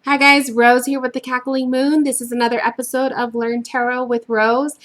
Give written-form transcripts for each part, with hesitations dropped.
Hi guys, Rose here with the Cackling Moon. This is another episode of Learn Tarot with Rose.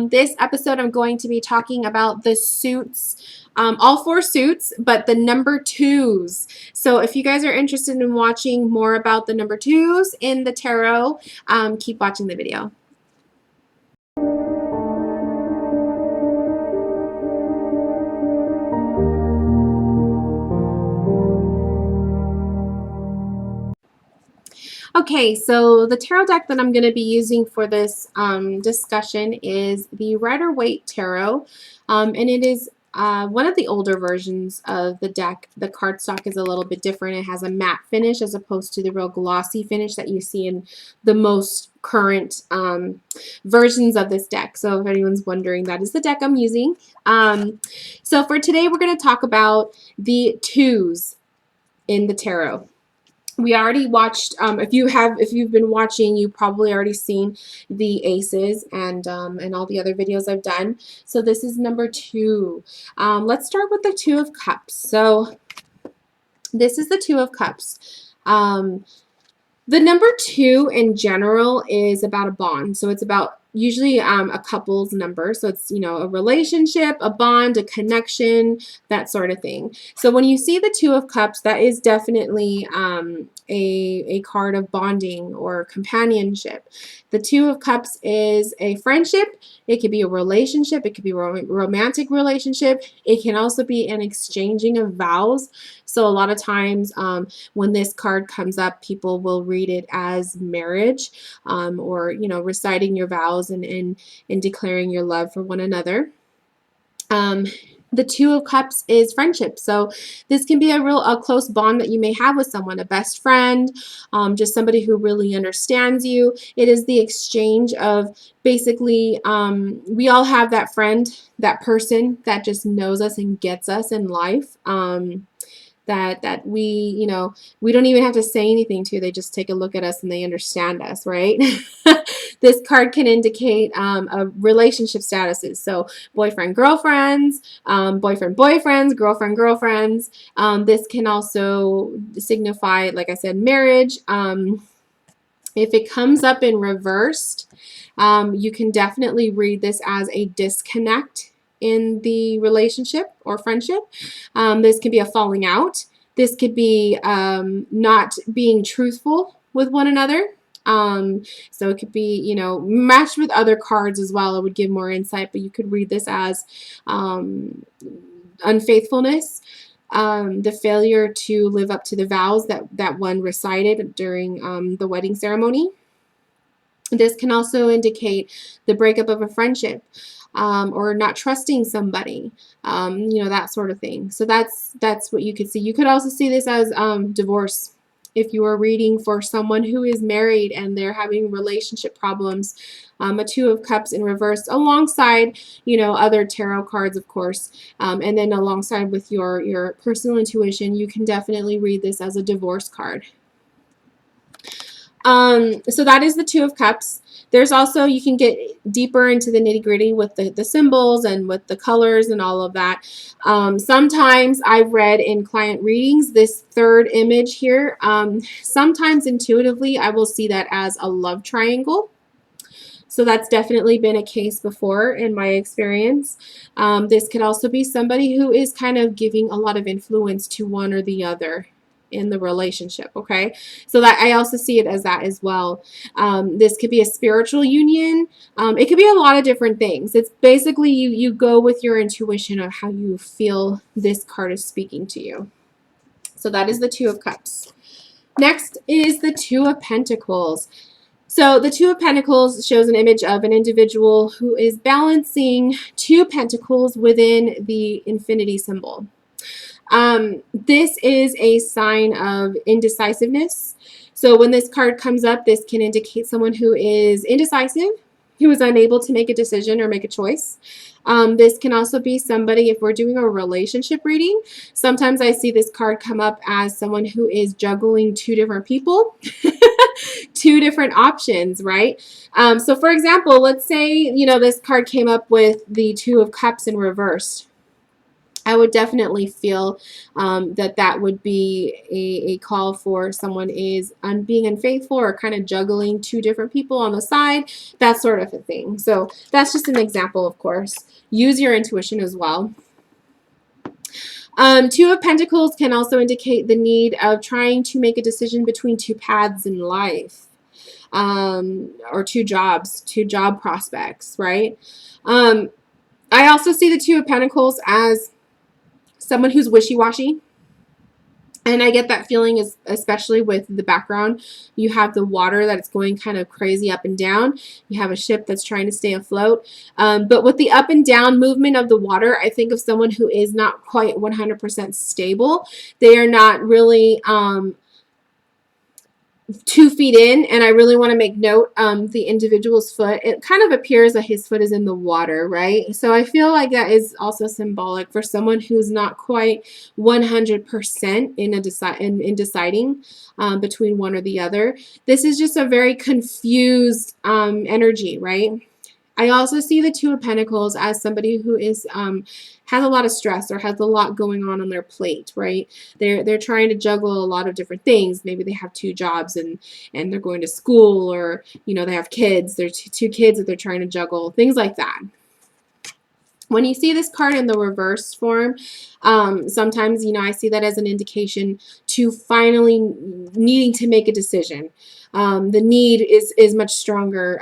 This episode I'm going to be talking about the suits, all four suits, but the number twos. So if you guys are interested in watching more about the number twos in the tarot, keep watching the video. Okay, so the tarot deck that I'm going to be using for this discussion is the Rider-Waite Tarot, and it is one of the older versions of the deck. The cardstock is a little bit different. It has a matte finish as opposed to the real glossy finish that you see in the most current versions of this deck. So if anyone's wondering, that is the deck I'm using. So for today, we're going to talk about the twos in the tarot. We already watched, if you've been watching, you've probably already seen the aces and all the other videos I've done. So this is number two. Let's start with the Two of Cups. So this is the Two of Cups. The number two in general is about a bond. So it's about usually a couple's number. So it's, you know, a relationship, a bond, a connection, that sort of thing. So when you see the Two of Cups, that is definitely a card of bonding or companionship. The Two of Cups is a friendship. It could be a relationship. It could be a romantic relationship. It can also be an exchanging of vows. So a lot of times when this card comes up, people will read it as marriage, or, you know, reciting your vows and declaring your love for one another. The Two of Cups is friendship. So this can be a close bond that you may have with someone, a best friend, just somebody who really understands you. It is the exchange of basically, we all have that friend, that person that just knows us and gets us in life. That we, you know, we don't even have to say anything to. They just take a look at us and they understand us, right? This card can indicate a relationship statuses. So boyfriend, girlfriends, boyfriend, boyfriends, girlfriend, girlfriends. This can also signify, like I said, marriage. If it comes up in reversed, you can definitely read this as a disconnect in the relationship or friendship. This could be a falling out. This could be not being truthful with one another. So it could be, you know, matched with other cards as well. It would give more insight, but you could read this as unfaithfulness, the failure to live up to the vows that one recited during the wedding ceremony. This can also indicate the breakup of a friendship, or not trusting somebody, you know, that sort of thing. So that's what you could see. You could also see this as divorce. If you are reading for someone who is married and they're having relationship problems, a Two of Cups in reverse, alongside, you know, other tarot cards, of course, and then alongside with your personal intuition, you can definitely read this as a divorce card. So that is the Two of Cups. There's also, you can get deeper into the nitty-gritty with the symbols and with the colors and all of that. Sometimes I've read in client readings this third image here. Sometimes intuitively I will see that as a love triangle. So that's definitely been a case before in my experience. This could also be somebody who is kind of giving a lot of influence to one or the other in the relationship. Okay, so that I also see it as that as well. This could be a spiritual union. It could be a lot of different things. It's basically you go with your intuition of how you feel this card is speaking to you. So that is the Two of Cups. Next is the Two of Pentacles. So the Two of Pentacles shows an image of an individual who is balancing two pentacles within the infinity symbol. This is a sign of indecisiveness. So when this card comes up, this can indicate someone who is indecisive, who is unable to make a decision or make a choice. This can also be somebody, if we're doing a relationship reading, sometimes I see this card come up as someone who is juggling two different people, two different options, right? So for example, let's say, you know, this card came up with the Two of Cups in reverse. I would definitely feel that that would be a call for someone is being unfaithful or kind of juggling two different people on the side, that sort of a thing. So that's just an example, of course. Use your intuition as well. Two of Pentacles can also indicate the need of trying to make a decision between two paths in life, or two job prospects, right? I also see the Two of Pentacles as someone who's wishy-washy. And I get that feeling, is especially with the background. You have the water that's going kind of crazy up and down. You have a ship that's trying to stay afloat. But with the up and down movement of the water, I think of someone who is not quite 100% stable. They are not really 2 feet in, and I really want to make note, the individual's foot, it kind of appears that his foot is in the water, right? So I feel like that is also symbolic for someone who's not quite 100% in deciding between one or the other. This is just a very confused energy, right? I also see the Two of Pentacles as somebody who is has a lot of stress or has a lot going on their plate, right? They're trying to juggle a lot of different things. Maybe they have 2 jobs and they're going to school, or you know, they have kids. There's two kids that they're trying to juggle, things like that. When you see this card in the reverse form, sometimes, you know, I see that as an indication to finally needing to make a decision. The need is much stronger.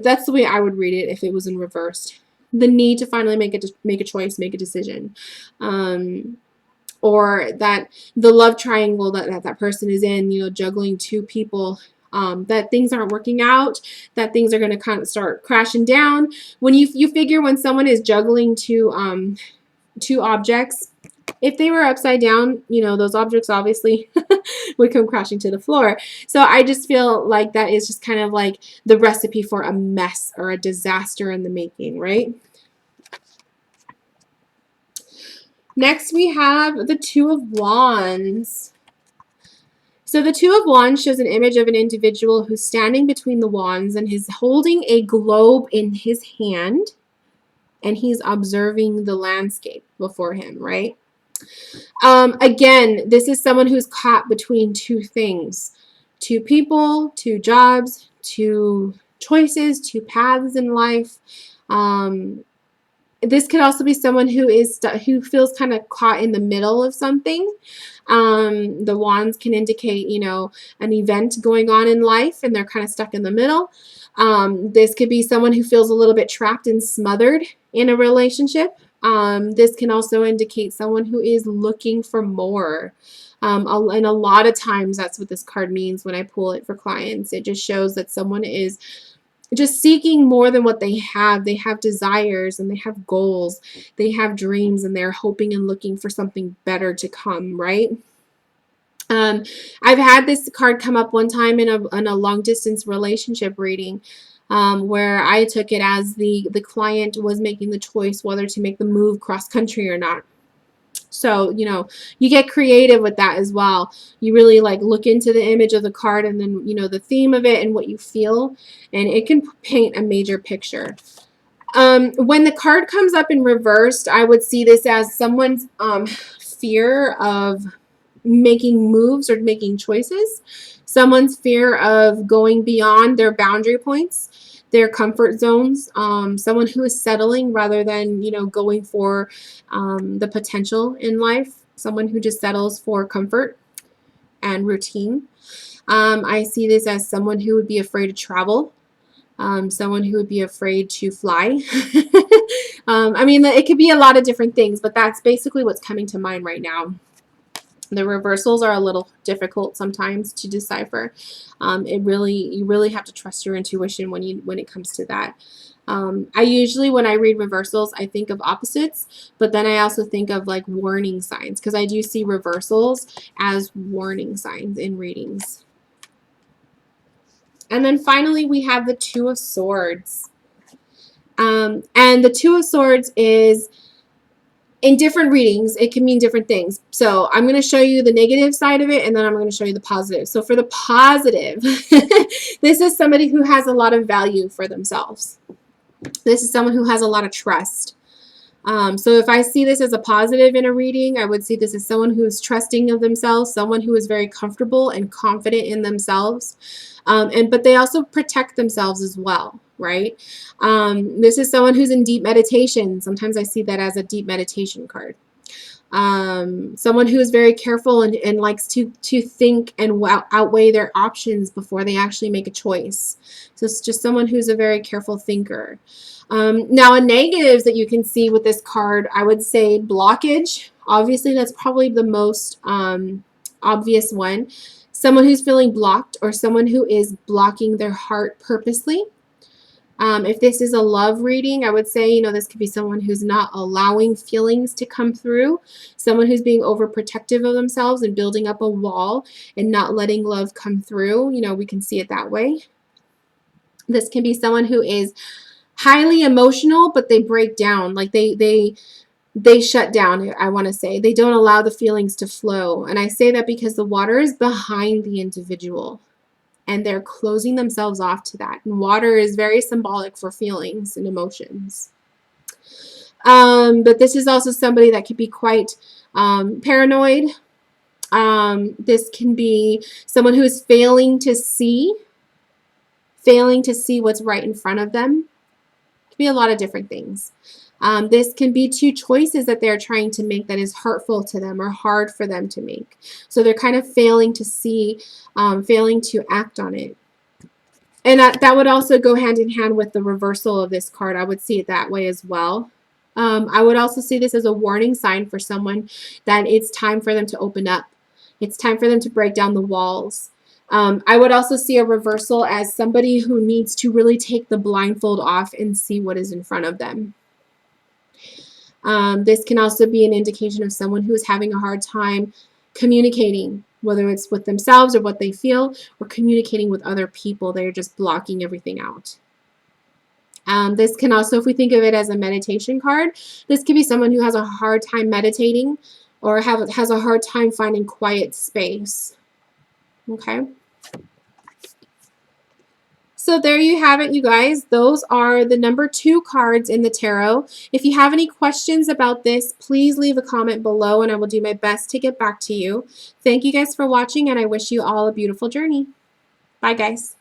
That's the way I would read it if it was in reversed. The need to finally make a choice, make a decision. Or that the love triangle that person is in, you know, juggling 2 people, that things aren't working out, that things are going to kind of start crashing down. When you figure when someone is juggling 2 objects, if they were upside down, you know, those objects obviously would come crashing to the floor. So I just feel like that is just kind of like the recipe for a mess or a disaster in the making, right? Next, we have the Two of Wands. So the Two of Wands shows an image of an individual who's standing between the wands and he's holding a globe in his hand, and he's observing the landscape before him, right? Again, this is someone who's caught between 2 things. 2 people, 2 jobs, 2 choices, 2 paths in life. This could also be someone who feels kind of caught in the middle of something. The wands can indicate, you know, an event going on in life, and they're kind of stuck in the middle. This could be someone who feels a little bit trapped and smothered in a relationship. This can also indicate someone who is looking for more. And a lot of times that's what this card means when I pull it for clients. It just shows that someone is just seeking more than what they have. They have desires and they have goals. They have dreams, and they're hoping and looking for something better to come, right? I've had this card come up one time in a long distance relationship reading, where I took it as the client was making the choice whether to make the move cross country or not. So, you know, you get creative with that as well. You really like look into the image of the card and then, you know, the theme of it and what you feel, and it can paint a major picture. When the card comes up in reversed, I would see this as someone's fear of making moves or making choices, someone's fear of going beyond their boundary points, their comfort zones, someone who is settling rather than, you know, going for the potential in life, someone who just settles for comfort and routine. I see this as someone who would be afraid to travel, someone who would be afraid to fly. I mean, it could be a lot of different things, but that's basically what's coming to mind right now. The reversals are a little difficult sometimes to decipher. You really have to trust your intuition when it comes to that. I usually, when I read reversals, I think of opposites, but then I also think of like warning signs, because I do see reversals as warning signs in readings. And then finally, we have the Two of Swords. And the Two of Swords is, in different readings, it can mean different things. So I'm going to show you the negative side of it, and then I'm going to show you the positive. So for the positive, this is somebody who has a lot of value for themselves. This is someone who has a lot of trust. So if I see this as a positive in a reading, I would see this as someone who is trusting of themselves, someone who is very comfortable and confident in themselves. But they also protect themselves as well, right? This is someone who's in deep meditation. Sometimes I see that as a deep meditation card. Someone who is very careful and likes to think and outweigh their options before they actually make a choice. So it's just someone who's a very careful thinker. Now, a negatives that you can see with this card, I would say blockage. Obviously, that's probably the most obvious one. Someone who's feeling blocked, or someone who is blocking their heart purposely. If this is a love reading, I would say, you know, this could be someone who's not allowing feelings to come through, someone who's being overprotective of themselves and building up a wall and not letting love come through. You know, we can see it that way. This can be someone who is highly emotional, but they break down, like they shut down. I want to say they don't allow the feelings to flow. And I say that because the water is behind the individual, and they're closing themselves off to that. And water is very symbolic for feelings and emotions. But this is also somebody that could be quite paranoid. This can be someone who is failing to see what's right in front of them. It can be a lot of different things. This can be two choices that they're trying to make that is hurtful to them or hard for them to make. So they're kind of failing to see, failing to act on it. And that would also go hand in hand with the reversal of this card. I would see it that way as well. I would also see this as a warning sign for someone that it's time for them to open up. It's time for them to break down the walls. I would also see a reversal as somebody who needs to really take the blindfold off and see what is in front of them. This can also be an indication of someone who is having a hard time communicating, whether it's with themselves or what they feel, or communicating with other people. They're just blocking everything out. This can also, if we think of it as a meditation card, this could be someone who has a hard time meditating or has a hard time finding quiet space. Okay. So there you have it, you guys. Those are the number 2 cards in the tarot. If you have any questions about this, please leave a comment below and I will do my best to get back to you. Thank you guys for watching, and I wish you all a beautiful journey. Bye, guys.